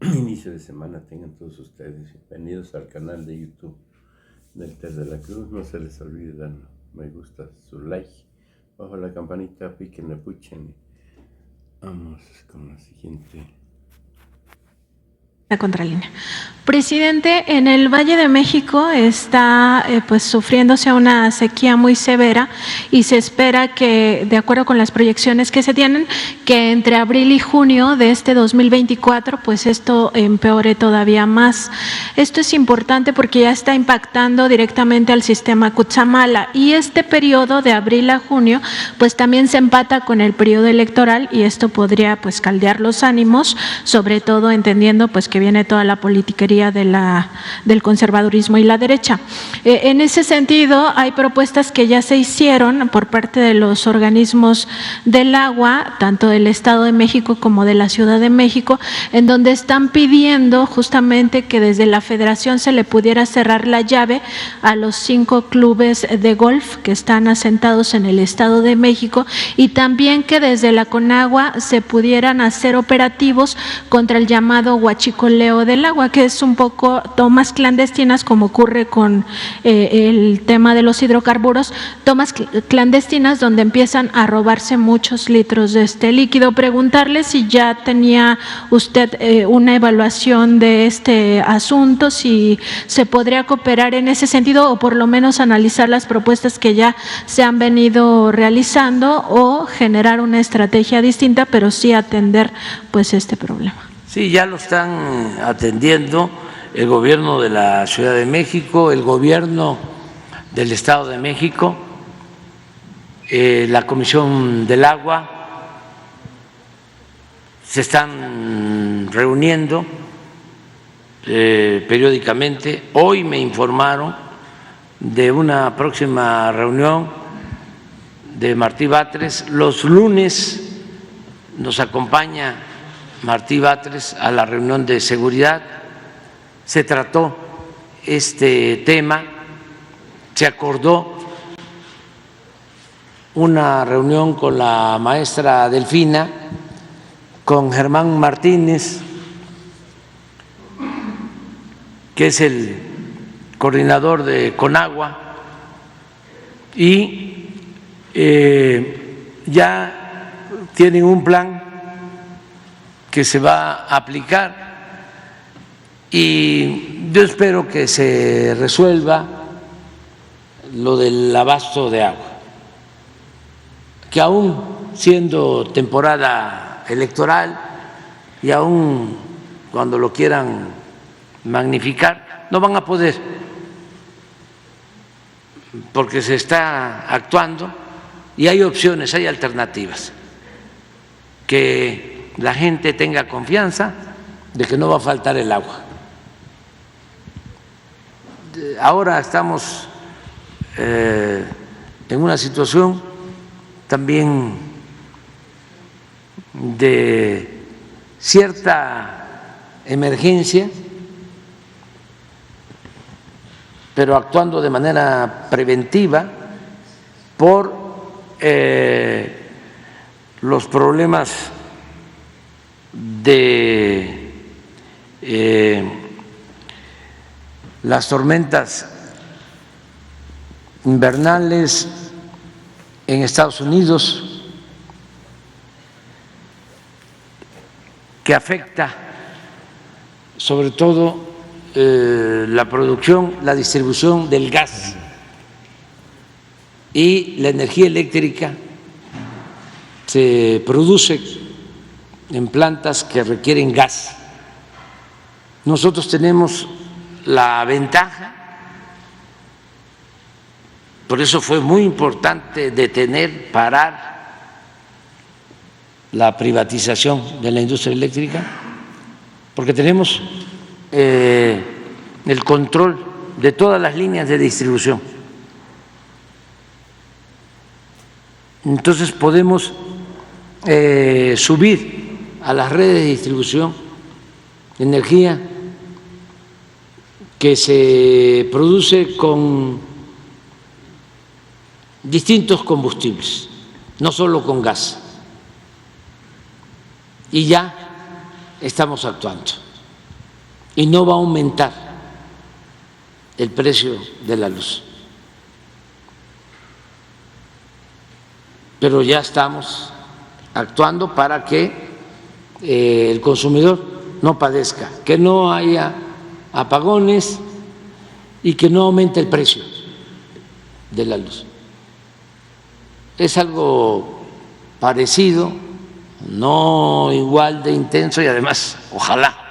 inicio de semana tengan todos ustedes. Bienvenidos al canal de YouTube del Ter de la Cruz. No se les olvide dar me gusta, su like, bajo la campanita, piquen, puchen. Vamos con la siguiente. La contralínea. Presidente, en el Valle de México está pues sufriéndose una sequía muy severa y se espera que, de acuerdo con las proyecciones que se tienen, que entre abril y junio de este 2024, pues esto empeore todavía más. Esto es importante porque ya está impactando directamente al sistema Cutzamala y este periodo de abril a junio, pues también se empata con el periodo electoral y esto podría pues caldear los ánimos, sobre todo entendiendo pues que viene toda la politiquería del conservadurismo y la derecha. En ese sentido, hay propuestas que ya se hicieron por parte de los organismos del agua, tanto del Estado de México como de la Ciudad de México, en donde están pidiendo justamente que desde la Federación se le pudiera cerrar la llave a los 5 clubes de golf que están asentados en el Estado de México y también que desde la Conagua se pudieran hacer operativos contra el llamado huachicoleo del agua, que es un poco tomas clandestinas, como ocurre con el tema de los hidrocarburos, tomas clandestinas donde empiezan a robarse muchos litros de este líquido. Preguntarle si ya tenía usted una evaluación de este asunto, si se podría cooperar en ese sentido o por lo menos analizar las propuestas que ya se han venido realizando o generar una estrategia distinta, pero sí atender pues este problema. Sí, ya lo están atendiendo el gobierno de la Ciudad de México, el gobierno del Estado de México, la Comisión del Agua, se están reuniendo periódicamente. Hoy me informaron de una próxima reunión de Martí Batres. Los lunes nos acompaña Martí Batres a la reunión de seguridad. Se trató este tema, se acordó una reunión con la maestra Delfina, con Germán Martínez, que es el coordinador de Conagua, y ya tienen un plan que se va a aplicar y yo espero que se resuelva lo del abasto de agua, que aún siendo temporada electoral y aún cuando lo quieran magnificar, no van a poder, porque se está actuando y hay opciones, hay alternativas, que la gente tenga confianza de que no va a faltar el agua. Ahora estamos en una situación también de cierta emergencia, pero actuando de manera preventiva por los problemas de las tormentas invernales en Estados Unidos, que afecta sobre todo la producción, la distribución del gas y la energía eléctrica se produce en plantas que requieren gas. Nosotros tenemos la ventaja, por eso fue muy importante detener, parar la privatización de la industria eléctrica, porque tenemos el control de todas las líneas de distribución. Entonces podemos subir a las redes de distribución energía que se produce con distintos combustibles, no solo con gas. Y ya estamos actuando. y no va a aumentar el precio de la luz. Pero ya estamos actuando para que el consumidor no padezca, que no haya apagones y que no aumente el precio de la luz. Es algo parecido, no igual de intenso, y además, ojalá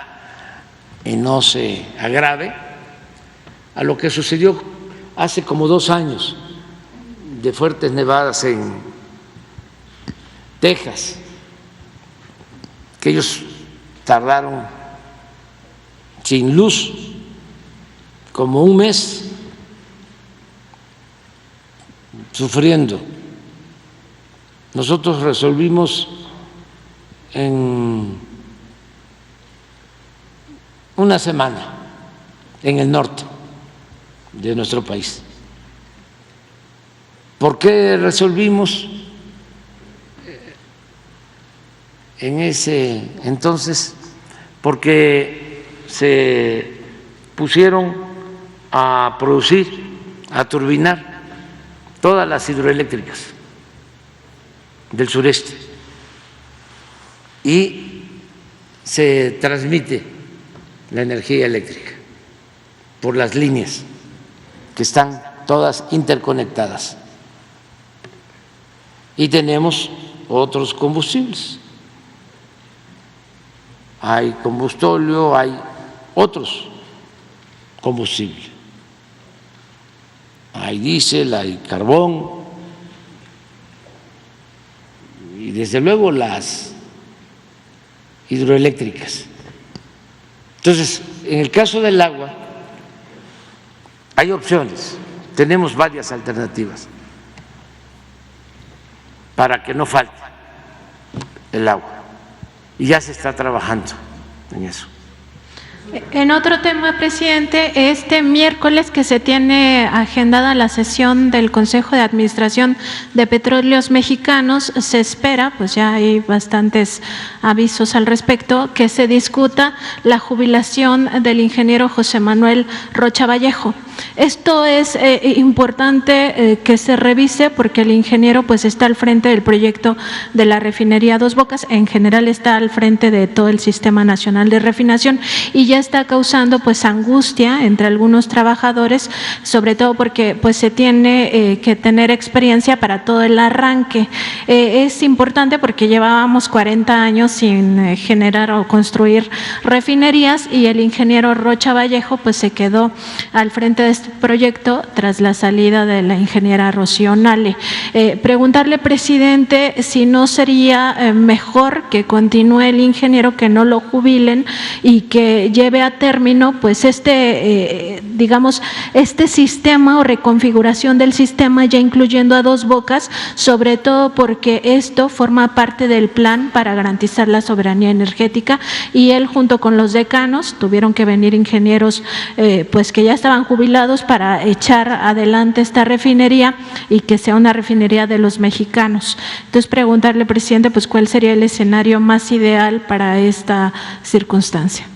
y no se agrave, a lo que sucedió hace como 2 años de fuertes nevadas en Texas, que ellos tardaron sin luz como 1 mes sufriendo. Nosotros resolvimos en 1 semana en el norte de nuestro país. ¿Por qué resolvimos en ese entonces? Porque se pusieron a producir, a turbinar todas las hidroeléctricas del sureste y se transmite la energía eléctrica por las líneas que están todas interconectadas. Y tenemos otros combustibles. Hay combustóleo, hay otros combustibles. Hay diésel, hay carbón y desde luego las hidroeléctricas. Entonces, en el caso del agua hay opciones, tenemos varias alternativas para que no falte el agua y ya se está trabajando en eso. En otro tema, presidente, este miércoles que se tiene agendada la sesión del Consejo de Administración de Petróleos Mexicanos, se espera, pues ya hay bastantes avisos al respecto, que se discuta la jubilación del ingeniero José Manuel Rocha Vallejo. Esto es importante que se revise porque el ingeniero pues está al frente del proyecto de la refinería Dos Bocas, en general está al frente de todo el Sistema Nacional de Refinación y ya está causando pues angustia entre algunos trabajadores, sobre todo porque pues se tiene que tener experiencia para todo el arranque. Es importante porque llevábamos 40 años sin generar o construir refinerías y el ingeniero Rocha Vallejo pues se quedó al frente de este proyecto tras la salida de la ingeniera Rocío Nale. Preguntarle, presidente, si no sería mejor que continúe el ingeniero, que no lo jubilen y que lleve a término pues digamos, este sistema o reconfiguración del sistema ya incluyendo a Dos Bocas, sobre todo porque esto forma parte del plan para garantizar la soberanía energética y él junto con los decanos tuvieron que venir ingenieros pues que ya estaban jubilados para echar adelante esta refinería y que sea una refinería de los mexicanos. Entonces preguntarle, presidente, pues cuál sería el escenario más ideal para esta circunstancia.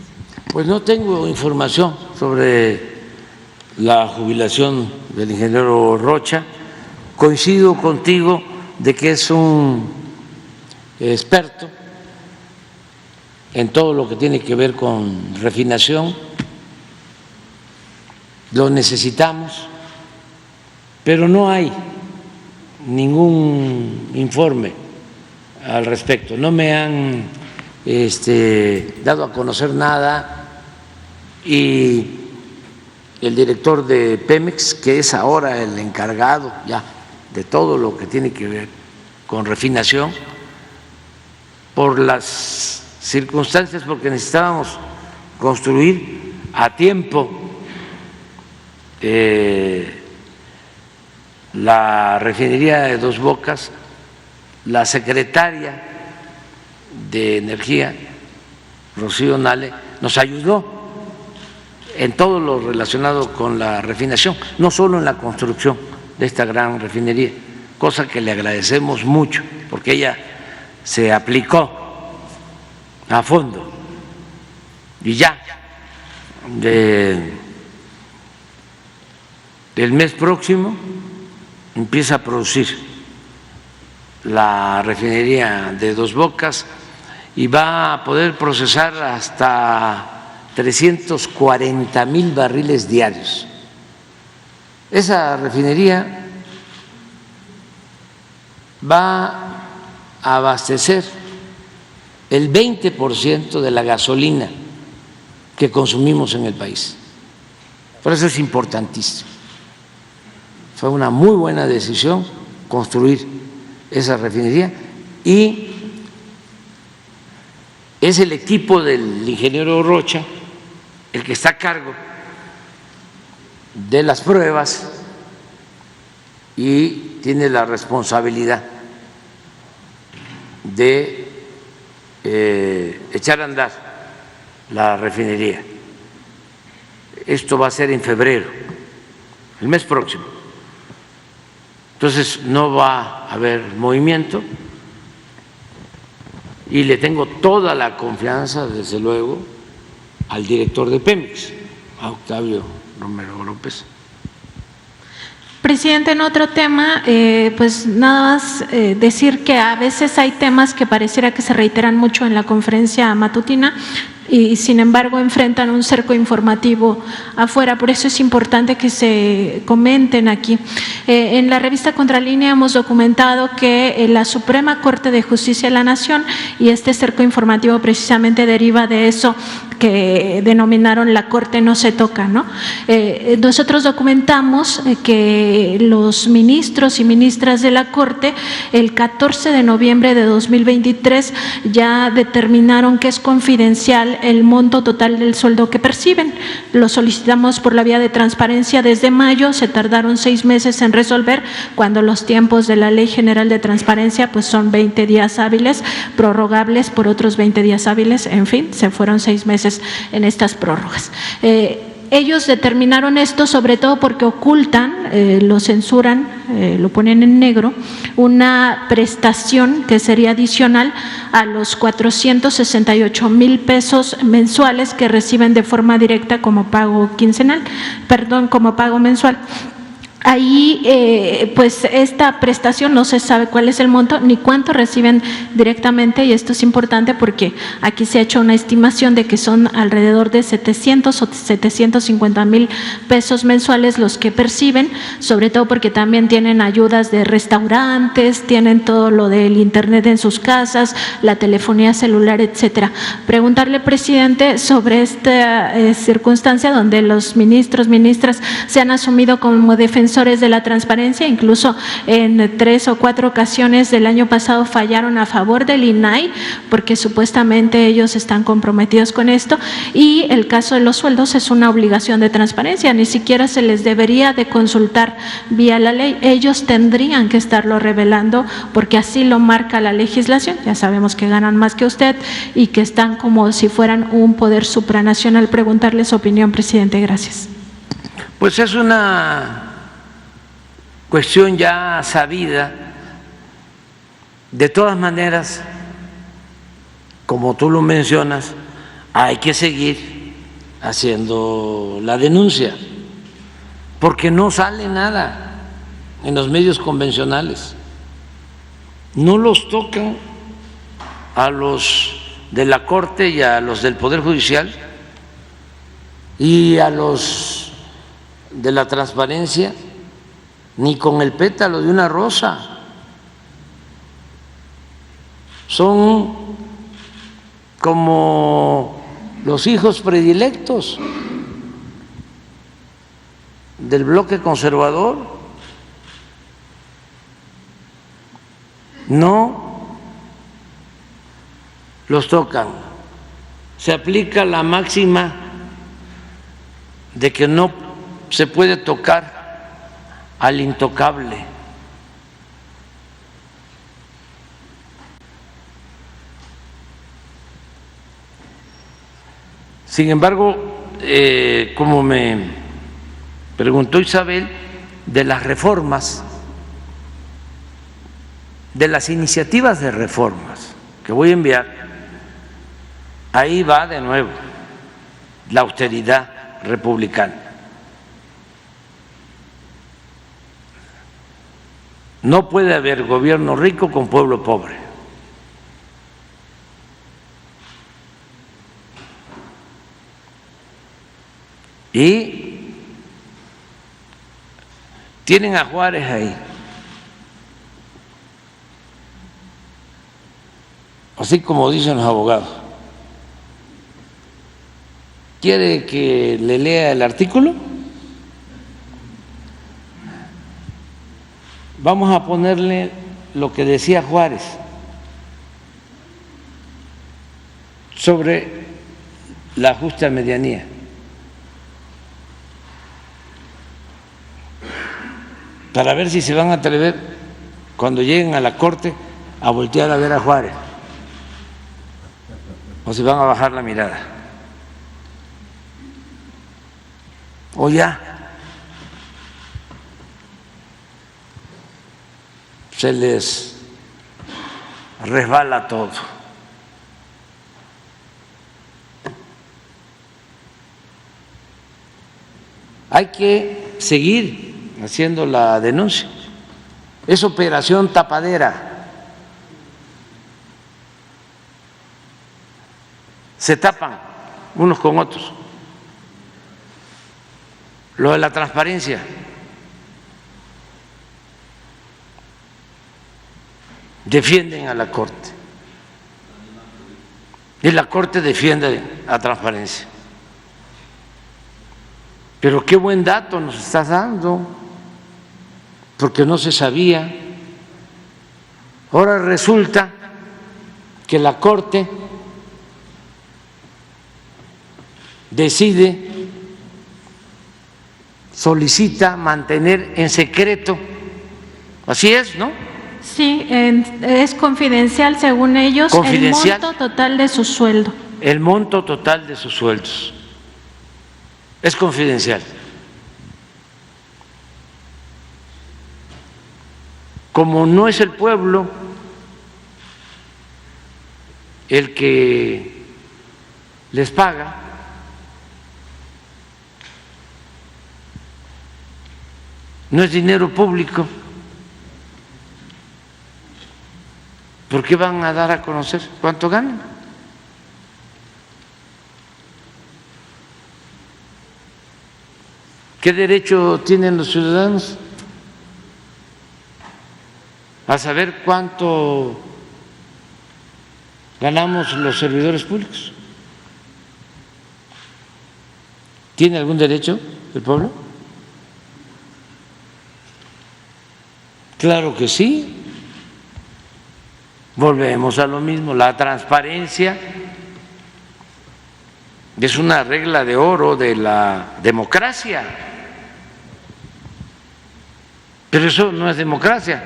Pues no tengo información sobre la jubilación del ingeniero Rocha. Coincido contigo de que es un experto en todo lo que tiene que ver con refinación. Lo necesitamos, pero no hay ningún informe al respecto. No me han dado a conocer nada. Y el director de Pemex, que es ahora el encargado ya de todo lo que tiene que ver con refinación, por las circunstancias, porque necesitábamos construir a tiempo la refinería de Dos Bocas, la secretaria de Energía, Rocío Nale, nos ayudó en todo lo relacionado con la refinación, no solo en la construcción de esta gran refinería, cosa que le agradecemos mucho, porque ella se aplicó a fondo y ya el mes próximo empieza a producir la refinería de Dos Bocas y va a poder procesar hasta 340,000 barriles diarios. Esa refinería va a abastecer el 20% de la gasolina que consumimos en el país. Por eso es importantísimo. Fue una muy buena decisión construir esa refinería y es el equipo del ingeniero Rocha el que está a cargo de las pruebas y tiene la responsabilidad de echar a andar la refinería. Esto va a ser en febrero, el mes próximo. Entonces no va a haber movimiento y le tengo toda la confianza, desde luego, al director de Pemex, a Octavio Romero López. Presidente, en otro tema, pues nada más decir que a veces hay temas que pareciera que se reiteran mucho en la conferencia matutina y sin embargo enfrentan un cerco informativo afuera, por eso es importante que se comenten aquí. En la revista Contralínea hemos documentado que la Suprema Corte de Justicia de la Nación, y este cerco informativo precisamente deriva de eso que denominaron la Corte no se toca, ¿no? Nosotros documentamos que los ministros y ministras de la Corte el 14 de noviembre de 2023 ya determinaron que es confidencial el monto total del sueldo que perciben. Lo solicitamos por la vía de transparencia desde mayo, se tardaron 6 meses en resolver, cuando los tiempos de la Ley General de Transparencia pues son 20 días hábiles, prorrogables por otros 20 días hábiles, en fin, se fueron 6 meses en estas prórrogas. Ellos determinaron esto sobre todo porque ocultan, lo censuran, lo ponen en negro, una prestación que sería adicional a los 468,000 pesos mensuales que reciben de forma directa como pago quincenal, perdón, como pago mensual. Ahí, pues esta prestación no se sabe cuál es el monto ni cuánto reciben directamente, y esto es importante porque aquí se ha hecho una estimación de que son alrededor de 700 o 750,000 pesos mensuales los que perciben, sobre todo porque también tienen ayudas de restaurantes, tienen todo lo del internet en sus casas, la telefonía celular, etcétera. Preguntarle, presidente, sobre esta circunstancia donde los ministros, ministras se han asumido como defensores de la transparencia, incluso en 3 o 4 ocasiones del año pasado fallaron a favor del INAI porque supuestamente ellos están comprometidos con esto, y el caso de los sueldos es una obligación de transparencia, ni siquiera se les debería de consultar vía la ley, ellos tendrían que estarlo revelando porque así lo marca la legislación. Ya sabemos que ganan más que usted y que están como si fueran un poder supranacional. Preguntarle su opinión, presidente. Gracias. Pues es una cuestión ya sabida. De todas maneras, como tú lo mencionas, hay que seguir haciendo la denuncia, porque no sale nada en los medios convencionales, no los tocan a los de la Corte y a los del Poder Judicial y a los de la transparencia, ni con el pétalo de una rosa. Son como los hijos predilectos del bloque conservador. No los tocan. Se aplica la máxima de que no se puede tocar al intocable. Sin embargo, como me preguntó Isabel, de las reformas, de las iniciativas de reformas que voy a enviar, ahí va de nuevo la austeridad republicana. No puede haber gobierno rico con pueblo pobre. Y tienen a Juárez ahí. Así como dicen los abogados. ¿Quiere que le lea el artículo? Vamos a ponerle lo que decía Juárez sobre la justa medianía. Para ver si se van a atrever cuando lleguen a la Corte a voltear a ver a Juárez o si van a bajar la mirada o ya se les resbala todo. Hay que seguir haciendo la denuncia. Es operación tapadera. Se tapan unos con otros. Lo de la transparencia. Defienden a la Corte y la Corte defiende a transparencia. Pero qué buen dato nos estás dando, porque no se sabía. Ahora resulta que la Corte decide, solicita mantener en secreto, así es, ¿no? Sí, es confidencial según ellos. ¿Confidencial? El monto total de su sueldo. El monto total de sus sueldos es confidencial. Como no es el pueblo el que les paga, no es dinero público, ¿por qué van a dar a conocer cuánto ganan? ¿Qué derecho tienen los ciudadanos a saber cuánto ganamos los servidores públicos? ¿Tiene algún derecho el pueblo? Claro que sí. Volvemos a lo mismo, la transparencia es una regla de oro de la democracia, pero eso no es democracia,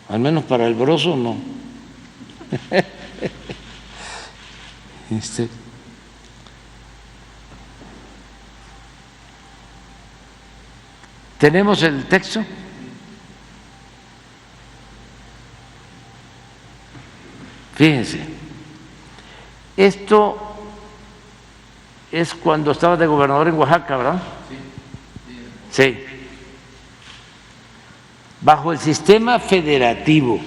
al menos para el Broso no. ¿Tenemos el texto? Fíjense, esto es cuando estaba de gobernador en Oaxaca, ¿verdad? Sí. Bajo el sistema federativo,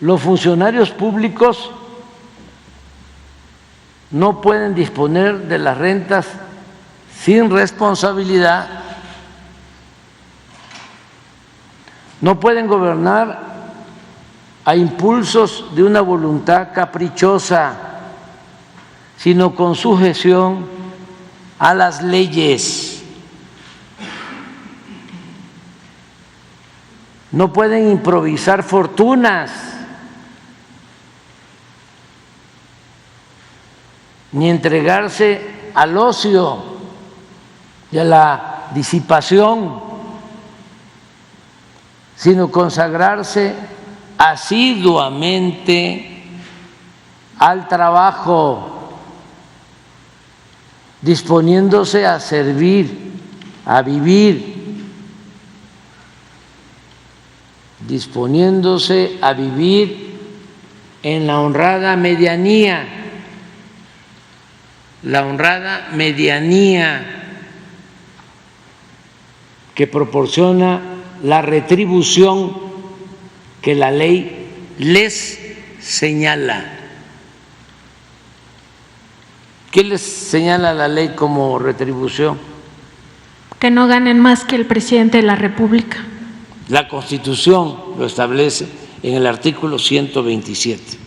los funcionarios públicos no pueden disponer de las rentas sin responsabilidad, no pueden gobernar a impulsos de una voluntad caprichosa, sino con sujeción a las leyes. No pueden improvisar fortunas, ni entregarse al ocio y a la disipación, sino consagrarse asiduamente al trabajo, disponiéndose a servir, a vivir, disponiéndose a vivir en la honrada medianía, que proporciona la retribución que la ley les señala. ¿Qué les señala la ley como retribución? Que no ganen más que el presidente de la República. La Constitución lo establece en el artículo 127.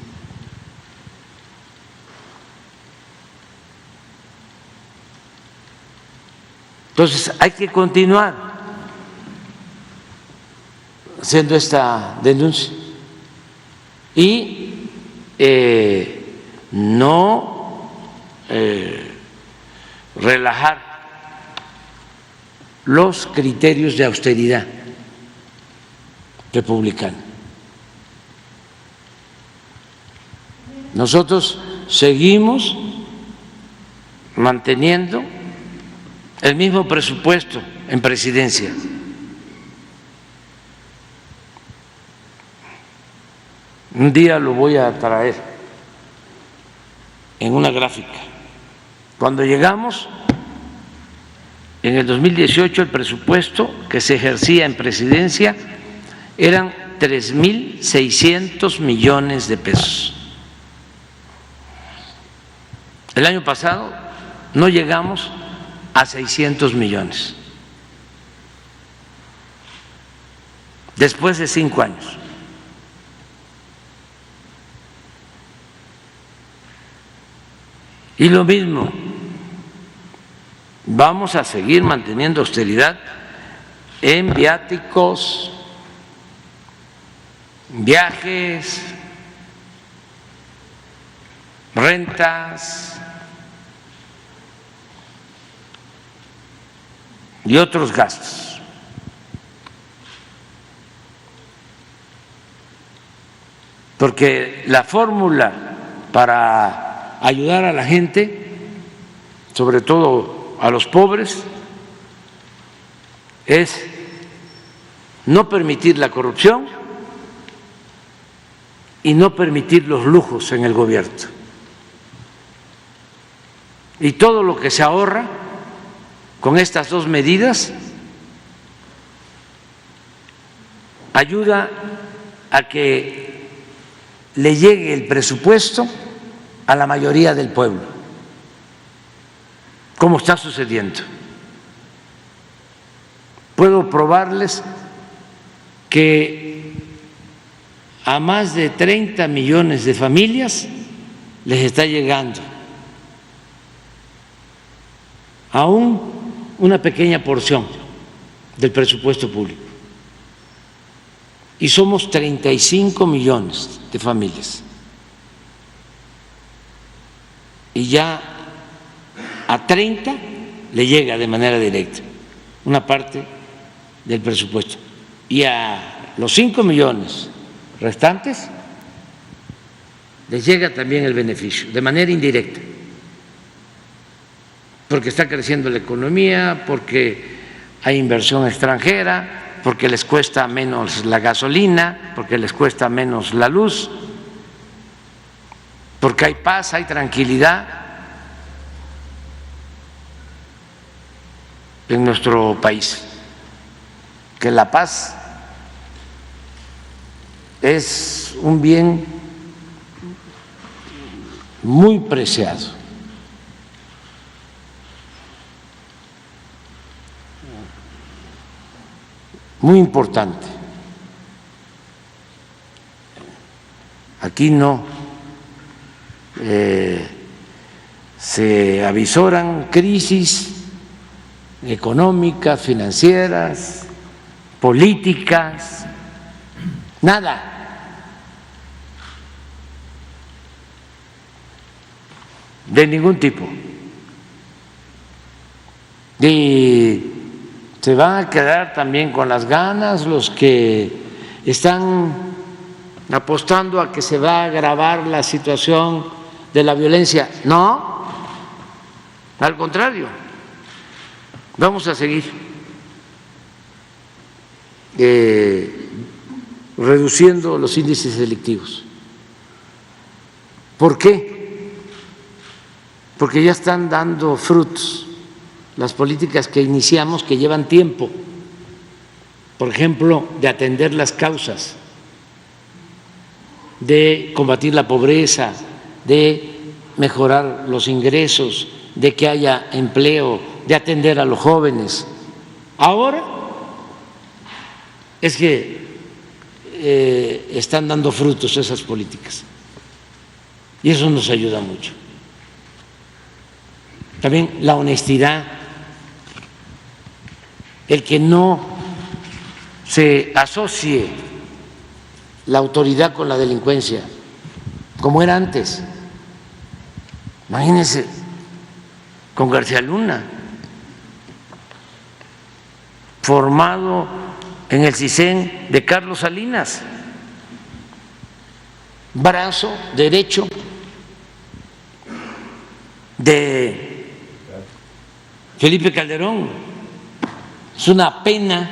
Entonces hay que continuar haciendo esta denuncia y no relajar los criterios de austeridad republicana. Nosotros seguimos manteniendo el mismo presupuesto en presidencia. Un día lo voy a traer en una gráfica. Cuando llegamos en el 2018, el presupuesto que se ejercía en presidencia eran 3.600 millones de pesos. El año pasado no llegamos a 600 millones, después de 5 años. Y lo mismo, vamos a seguir manteniendo austeridad en viáticos, viajes, rentas y otros gastos. Porque la fórmula para ayudar a la gente, sobre todo a los pobres, es no permitir la corrupción y no permitir los lujos en el gobierno. Y todo lo que se ahorra con estas dos medidas ayuda a que le llegue el presupuesto a la mayoría del pueblo, como está sucediendo. Puedo probarles que a más de 30 millones de familias les está llegando aún una pequeña porción del presupuesto público. Y somos 35 millones de familias. Y ya a 30 le llega de manera directa una parte del presupuesto. Y a los 5 millones restantes les llega también el beneficio, de manera indirecta, porque está creciendo la economía, porque hay inversión extranjera, porque les cuesta menos la gasolina, porque les cuesta menos la luz, porque hay paz, hay tranquilidad en nuestro país, que la paz es un bien muy preciado. Muy importante. Aquí no se avisoran crisis económicas, financieras, políticas, nada. De ningún tipo. Y se van a quedar también con las ganas los que están apostando a que se va a agravar la situación de la violencia. No, al contrario, vamos a seguir reduciendo los índices delictivos. ¿Por qué? Porque ya están dando frutos las políticas que iniciamos, que llevan tiempo. Por ejemplo, de atender las causas, de combatir la pobreza, de mejorar los ingresos, de que haya empleo, de atender a los jóvenes. Ahora es que están dando frutos esas políticas y eso nos ayuda mucho. También la honestidad, el que no se asocie la autoridad con la delincuencia, como era antes. Imagínense, con García Luna, formado en el CISEN de Carlos Salinas, brazo derecho de Felipe Calderón. Es una pena,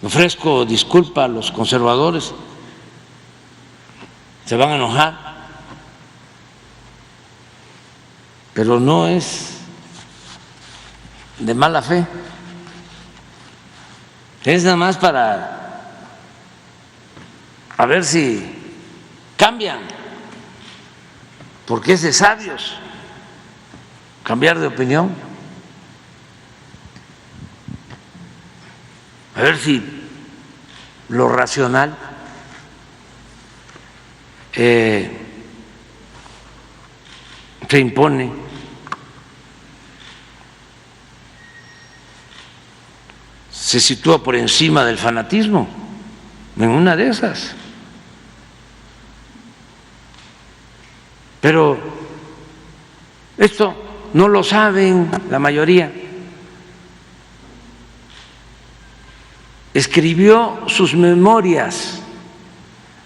ofrezco disculpa a los conservadores, se van a enojar, pero no es de mala fe, es nada más para a ver si cambian, porque es de sabios cambiar de opinión, a ver si lo racional se impone. Se sitúa por encima del fanatismo, en una de esas. Pero esto no lo saben la mayoría. Escribió sus memorias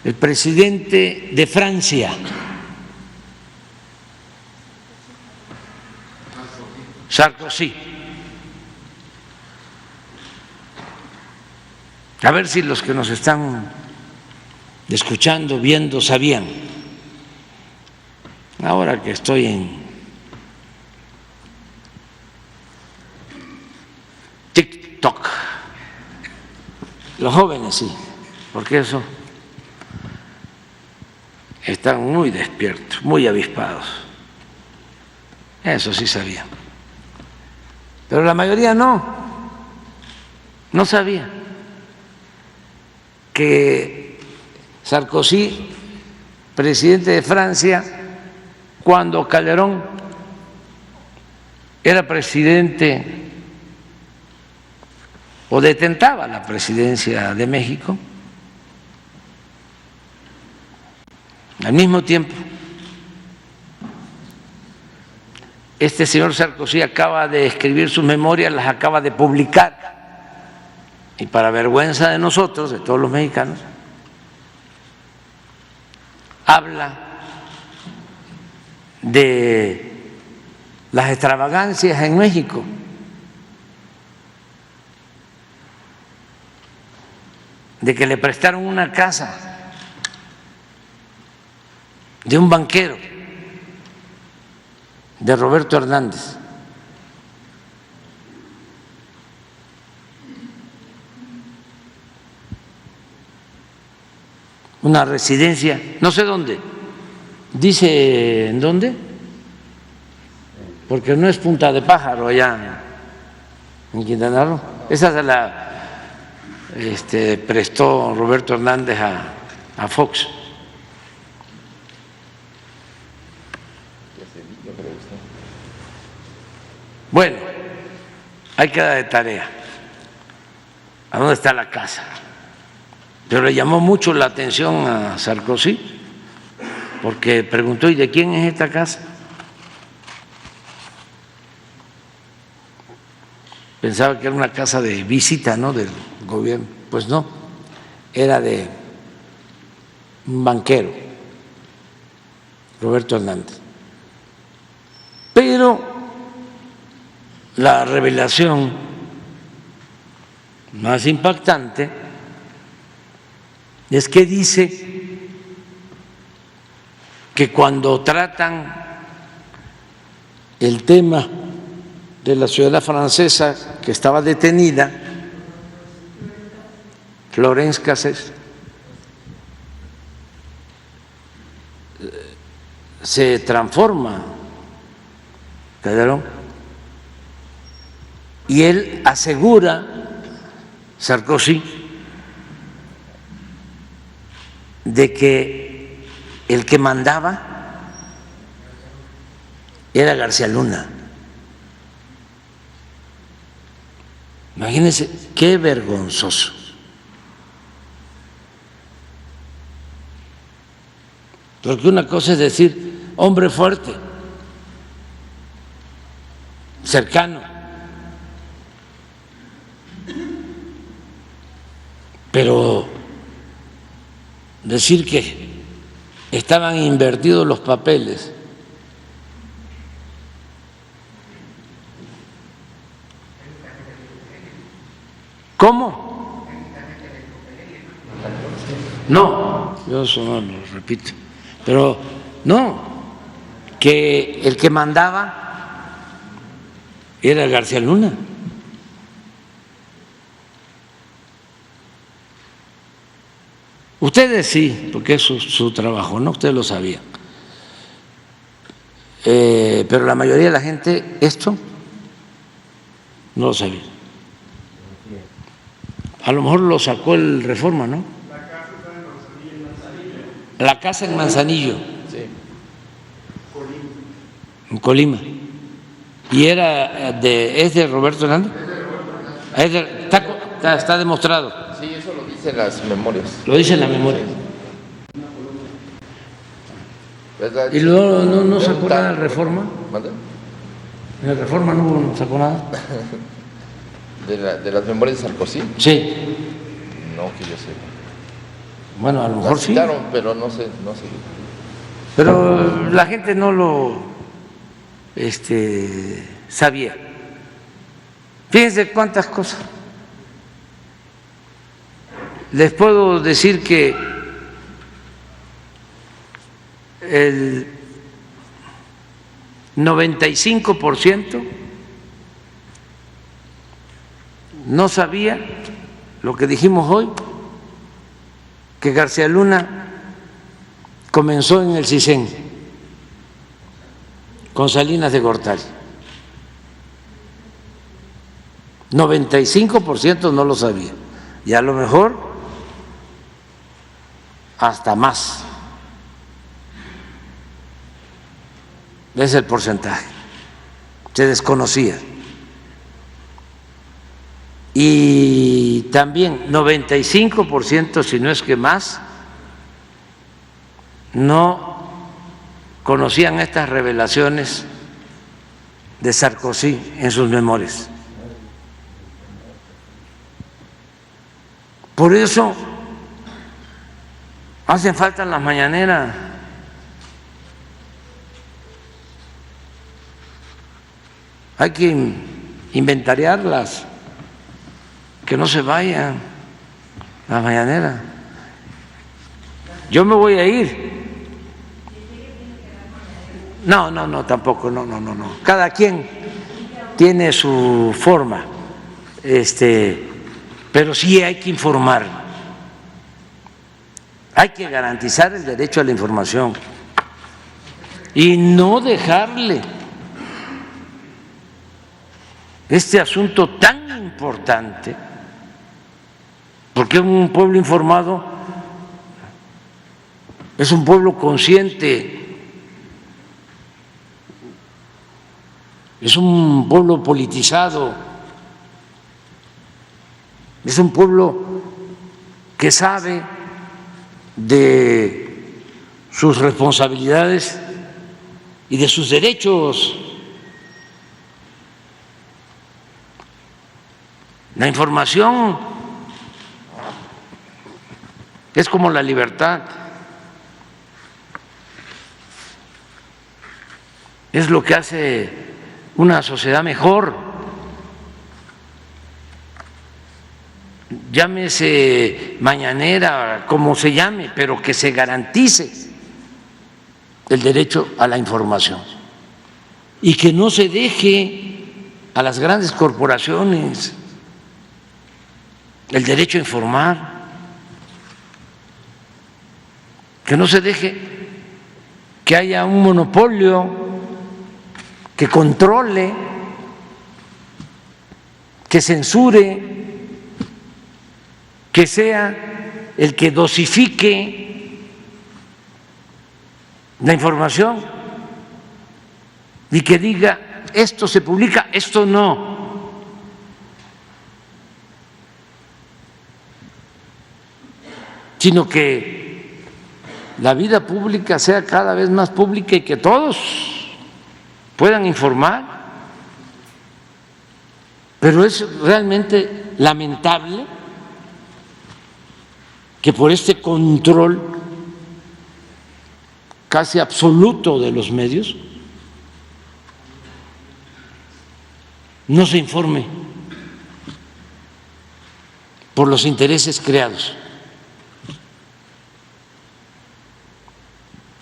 el presidente de Francia, Sarkozy. A ver si los que nos están escuchando, viendo, sabían. Ahora que estoy en TikTok, los jóvenes sí, porque eso están muy despiertos, muy avispados. Eso sí sabían. Pero la mayoría no sabía que Sarkozy, presidente de Francia, cuando Calderón era presidente o detentaba la presidencia de México, al mismo tiempo, este señor Sarkozy acaba de escribir sus memorias, las acaba de publicar. Y para vergüenza de nosotros, de todos los mexicanos, habla de las extravagancias en México. De que le prestaron una casa de un banquero, de Roberto Hernández. Una residencia, no sé dónde, dice en dónde, porque no es Punta de Pájaro allá en Quintana Roo, esa se la prestó Roberto Hernández a Fox. Bueno, hay que dar de tarea a dónde está la casa. Pero le llamó mucho la atención a Sarkozy porque preguntó: ¿y de quién es esta casa? Pensaba que era una casa de visita, ¿no?, del gobierno. Pues no, era de un banquero, Roberto Hernández. Pero la revelación más impactante es que dice que cuando tratan el tema de la ciudadana francesa que estaba detenida, Florence Cassés, se transforma Calderón y él asegura, Sarkozy, de que el que mandaba era García Luna. Imagínense qué vergonzoso. Porque una cosa es decir hombre fuerte, cercano, pero decir que estaban invertidos los papeles, ¿cómo? No, yo eso no lo repito, pero no, que el que mandaba era García Luna. Ustedes sí, porque es su trabajo, ¿no? Ustedes lo sabían. Pero la mayoría de la gente esto no lo sabía. A lo mejor lo sacó el Reforma, ¿no? La casa en Manzanillo. Sí. En Colima. ¿Y es de Roberto Hernández? Está demostrado. Sí, eso lo dicen las memorias. Lo dice en la memoria. ¿Verdad? ¿Y luego no sacó nada el Reforma? ¿Manda? ¿En el Reforma no sacó nada? ¿De las memorias de Sarkozy? Sí. No, que yo sepa. Bueno, a lo mejor Las sí. citaron, pero no sé. Pero la gente no lo sabía. Fíjense cuántas cosas. Les puedo decir que el 95% no sabía lo que dijimos hoy, que García Luna comenzó en el CISEN con Salinas de Gortari. 95% no lo sabía, y a lo mejor hasta más. Es el porcentaje, se desconocía. Y también 95%, si no es que más, no conocían estas revelaciones de Sarkozy en sus memorias. Por eso hacen falta las mañaneras. Hay que inventariarlas, que no se vayan las mañaneras. Yo me voy a ir. No, tampoco, no. Cada quien tiene su forma, pero sí hay que informar. Hay que garantizar el derecho a la información y no dejarle este asunto tan importante, porque un pueblo informado es un pueblo consciente, es un pueblo politizado, es un pueblo que sabe de sus responsabilidades y de sus derechos. La información es como la libertad, es lo que hace una sociedad mejor. Llámese mañanera, como se llame, pero que se garantice el derecho a la información y que no se deje a las grandes corporaciones el derecho a informar, que no se deje que haya un monopolio que controle, que censure, que sea el que dosifique la información y que diga esto se publica, esto no. Sino que la vida pública sea cada vez más pública y que todos puedan informar. Pero es realmente lamentable que por este control casi absoluto de los medios no se informe por los intereses creados.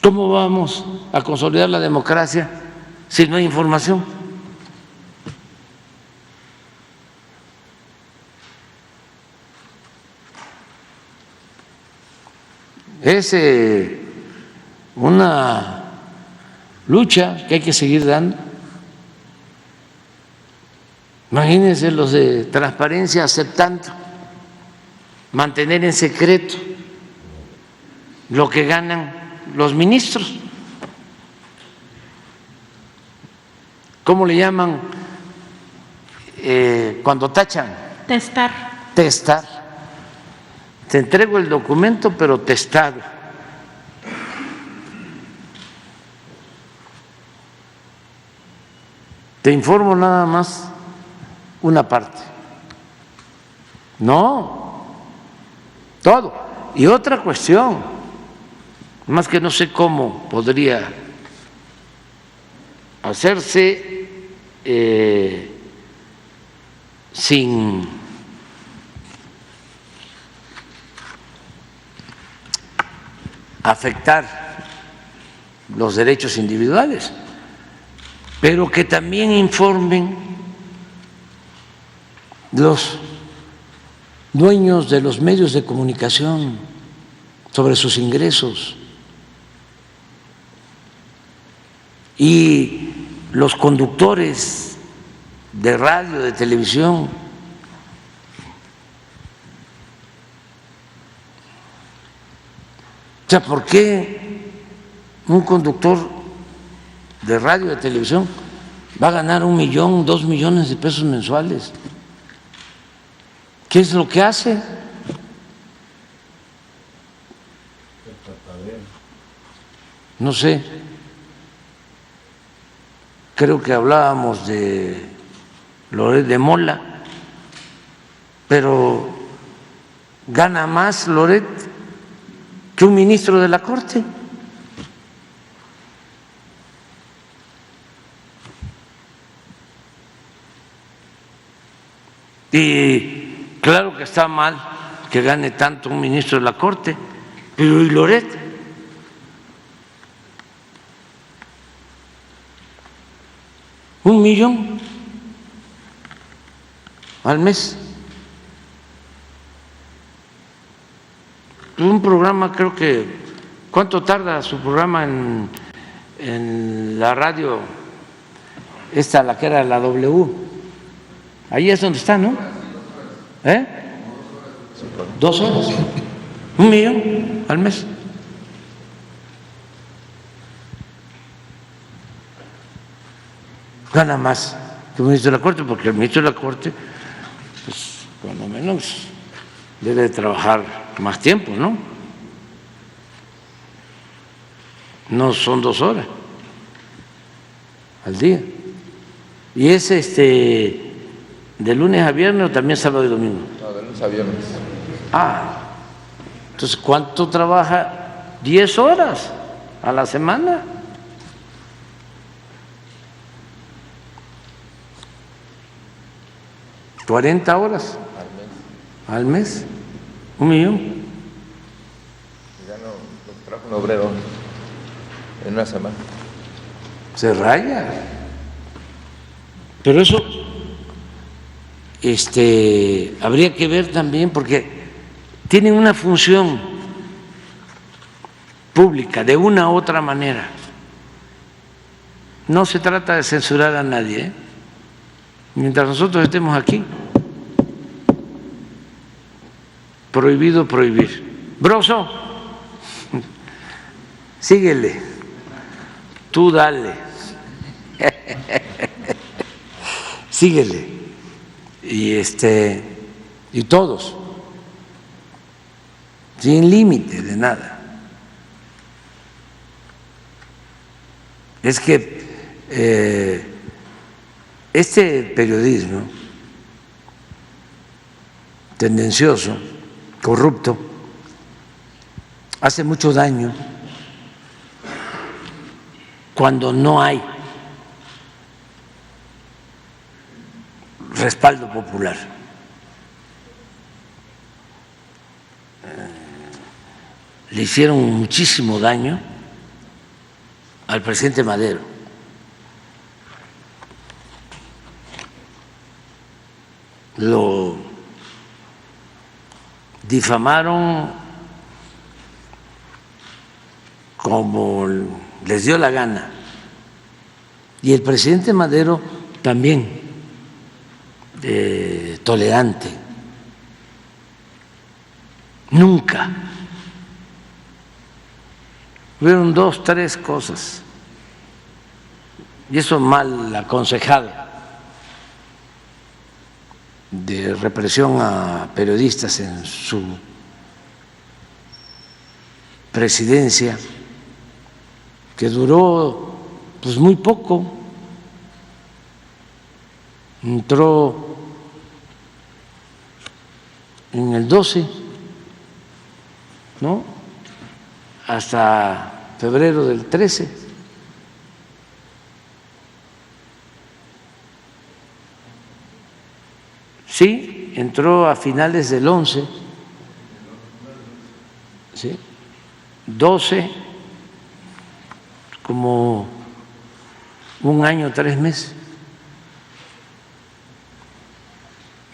¿Cómo vamos a consolidar la democracia si no hay información? Es una lucha que hay que seguir dando. Imagínense los de transparencia aceptando mantener en secreto lo que ganan los ministros. ¿Cómo le llaman cuando tachan? Testar. Testar. Te entrego el documento, pero testado. Te informo nada más una parte. No, todo. Y otra cuestión, más que no sé cómo podría hacerse sin afectar los derechos individuales, pero que también informen los dueños de los medios de comunicación sobre sus ingresos y los conductores de radio, de televisión. O sea, ¿por qué un conductor de radio, de televisión va a ganar 1 millón, 2 millones de pesos mensuales? ¿Qué es lo que hace? No sé. Creo que hablábamos de Loret de Mola, pero gana más Loret que un ministro de la Corte. Y claro que está mal que gane tanto un ministro de la Corte, pero ¿y Loret? ¿1 millón al mes? Un programa, creo que, ¿cuánto tarda su programa en la radio? Esta, la que era la W. Ahí es donde está, ¿no? 2 horas. 1 millón al mes. Gana más que un ministro de la Corte, porque el ministro de la Corte, pues, cuando menos, debe de trabajar más tiempo, ¿no? No son 2 horas al día. Y es de lunes a viernes o también sábado y domingo. No, de lunes a viernes. Entonces, ¿cuánto trabaja? 10 horas a la semana. ¿40 horas al mes? 1 millón. Ya no, lo que trabaja un obrero. en una semana. Se raya. Pero eso habría que ver también porque tienen una función pública de una u otra manera. No se trata de censurar a nadie, ¿eh? Mientras nosotros estemos aquí, prohibido prohibir. Broso, síguele, tú dale, síguele, y todos, sin límite de nada. Es que este periodismo tendencioso, corrupto, hace mucho daño cuando no hay respaldo popular. Le hicieron muchísimo daño al presidente Madero. Lo difamaron como les dio la gana. Y el presidente Madero también, tolerante. Nunca. Hubieron 2, 3 cosas, y eso mal aconsejado, de represión a periodistas en su presidencia, que duró pues muy poco. Entró en el 12, ¿no?, hasta febrero del 13. Sí, entró a finales del 11, ¿sí? 12, como 1 año, 3 meses.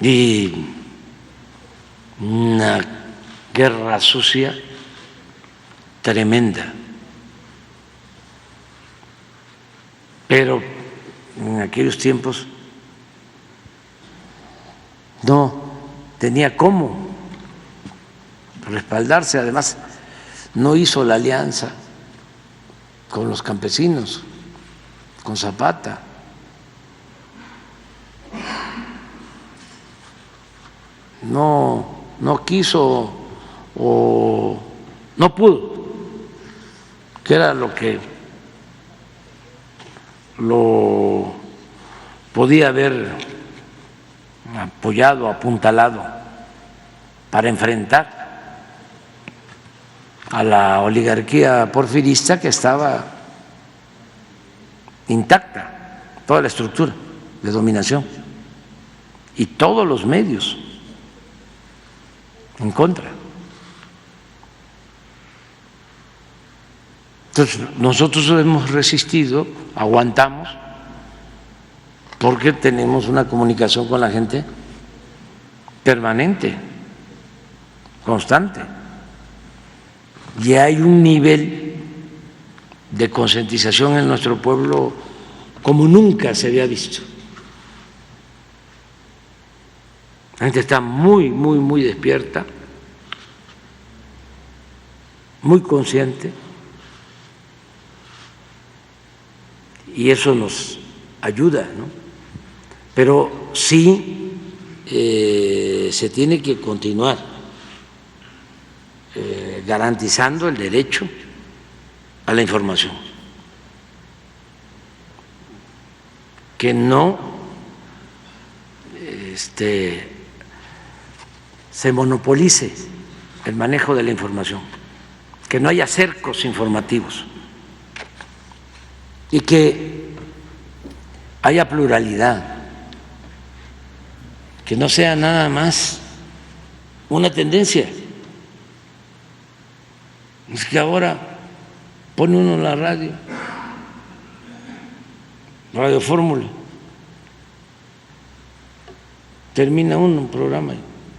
Y una guerra sucia tremenda. Pero en aquellos tiempos no tenía cómo respaldarse. Además, no hizo la alianza con los campesinos, con Zapata. No quiso o no pudo, que era lo que lo podía haber apoyado, apuntalado para enfrentar a la oligarquía porfirista, que estaba intacta, toda la estructura de dominación y todos los medios en contra. Entonces, nosotros hemos resistido, aguantamos, porque tenemos una comunicación con la gente permanente, constante, y hay un nivel de concientización en nuestro pueblo como nunca se había visto. La gente está muy despierta, muy consciente, y eso nos ayuda, ¿no? Pero sí se tiene que continuar garantizando el derecho a la información, que no se monopolice el manejo de la información, que no haya cercos informativos y que haya pluralidad, que no sea nada más una tendencia. Es que ahora pone uno la radio, Radio Fórmula, termina uno un programa,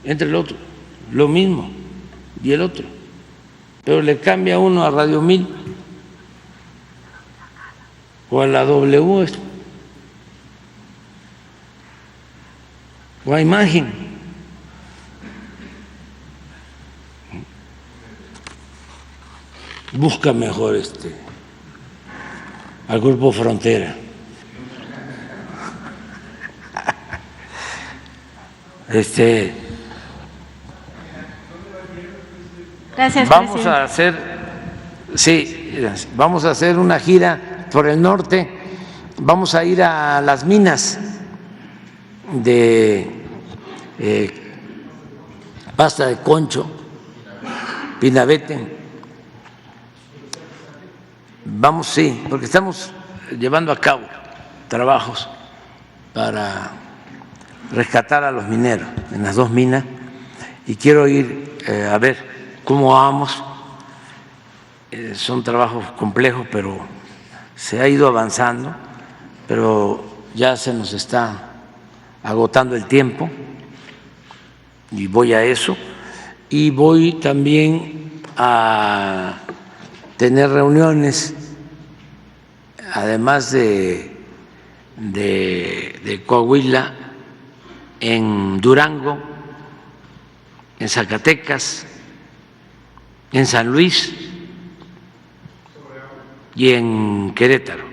entra el otro, lo mismo, y el otro, pero le cambia uno a Radio 1000 o a la W o a Imagen. Busca mejor al Grupo Frontera. Gracias, vamos presidente. a hacer, sí, vamos a hacer una gira por el norte, vamos a ir a las minas de Pasta de Concho, Pinabete. Vamos, sí, porque estamos llevando a cabo trabajos para rescatar a los mineros en las dos minas y quiero ir a ver cómo vamos. Son trabajos complejos, pero se ha ido avanzando, pero ya se nos está agotando el tiempo y voy a eso. Y voy también a tener reuniones, además de Coahuila, en Durango, en Zacatecas, en San Luis y en Querétaro.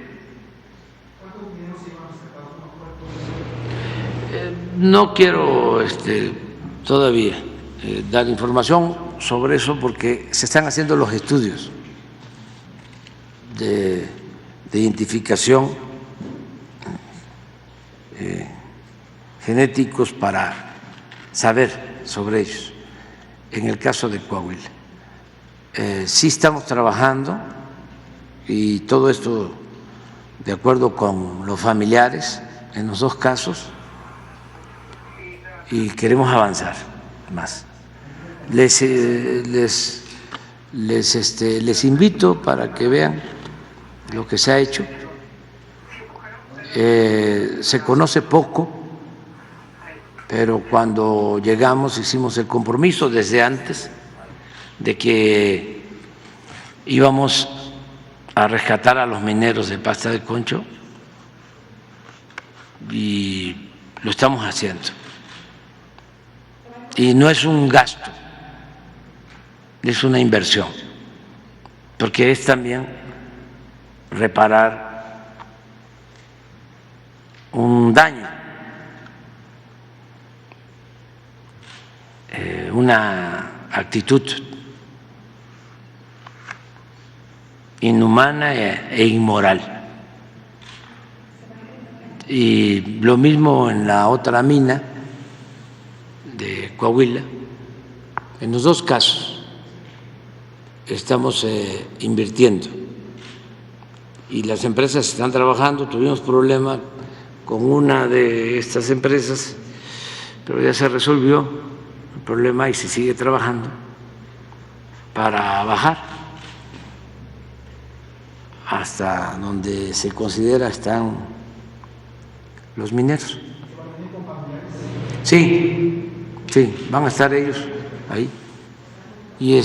No quiero todavía dar información sobre eso porque se están haciendo los estudios de identificación genéticos para saber sobre ellos. En el caso de Coahuila, sí estamos trabajando y todo esto de acuerdo con los familiares en los dos casos y queremos avanzar más. Les invito para que vean lo que se ha hecho. Se conoce poco, pero cuando llegamos hicimos el compromiso desde antes de que íbamos a rescatar a los mineros de Pasta de Concho y lo estamos haciendo. Y no es un gasto, es una inversión, porque es también reparar un daño, una actitud inhumana e inmoral. Y lo mismo en la otra mina de Coahuila. En los dos casos estamos invirtiendo y las empresas están trabajando. Tuvimos problemas con una de estas empresas, pero ya se resolvió el problema y se sigue trabajando para bajar hasta donde se considera están los mineros. Sí, sí, van a estar ellos ahí. Y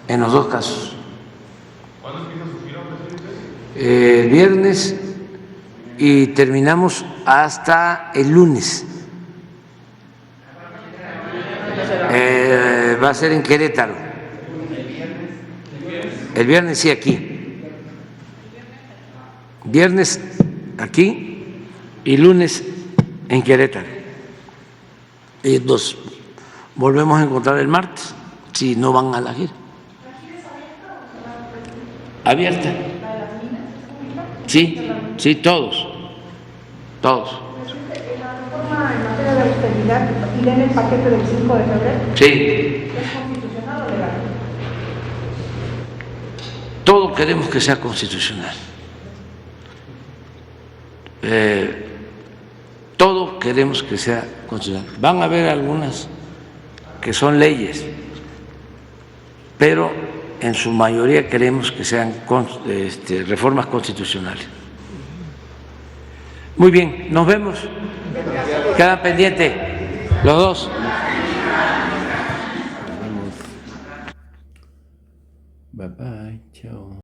en los dos casos. ¿Cuándo empieza su gira, presidente? El viernes y terminamos hasta el lunes. Va a ser en Querétaro. El viernes sí aquí. Viernes aquí y lunes en Querétaro. Y nos volvemos a encontrar el martes, si no van a la gira. ¿Abierta? Sí, sí, todos. Todos. ¿La reforma en materia de austeridad irá en el paquete del 5 de febrero? Sí. ¿Es constitucional o legal? Todo queremos que sea constitucional. Todo queremos que sea constitucional. Van a haber algunas que son leyes, pero en su mayoría queremos que sean reformas constitucionales. Muy bien, nos vemos. Quedan pendientes los dos. Bye bye, chao.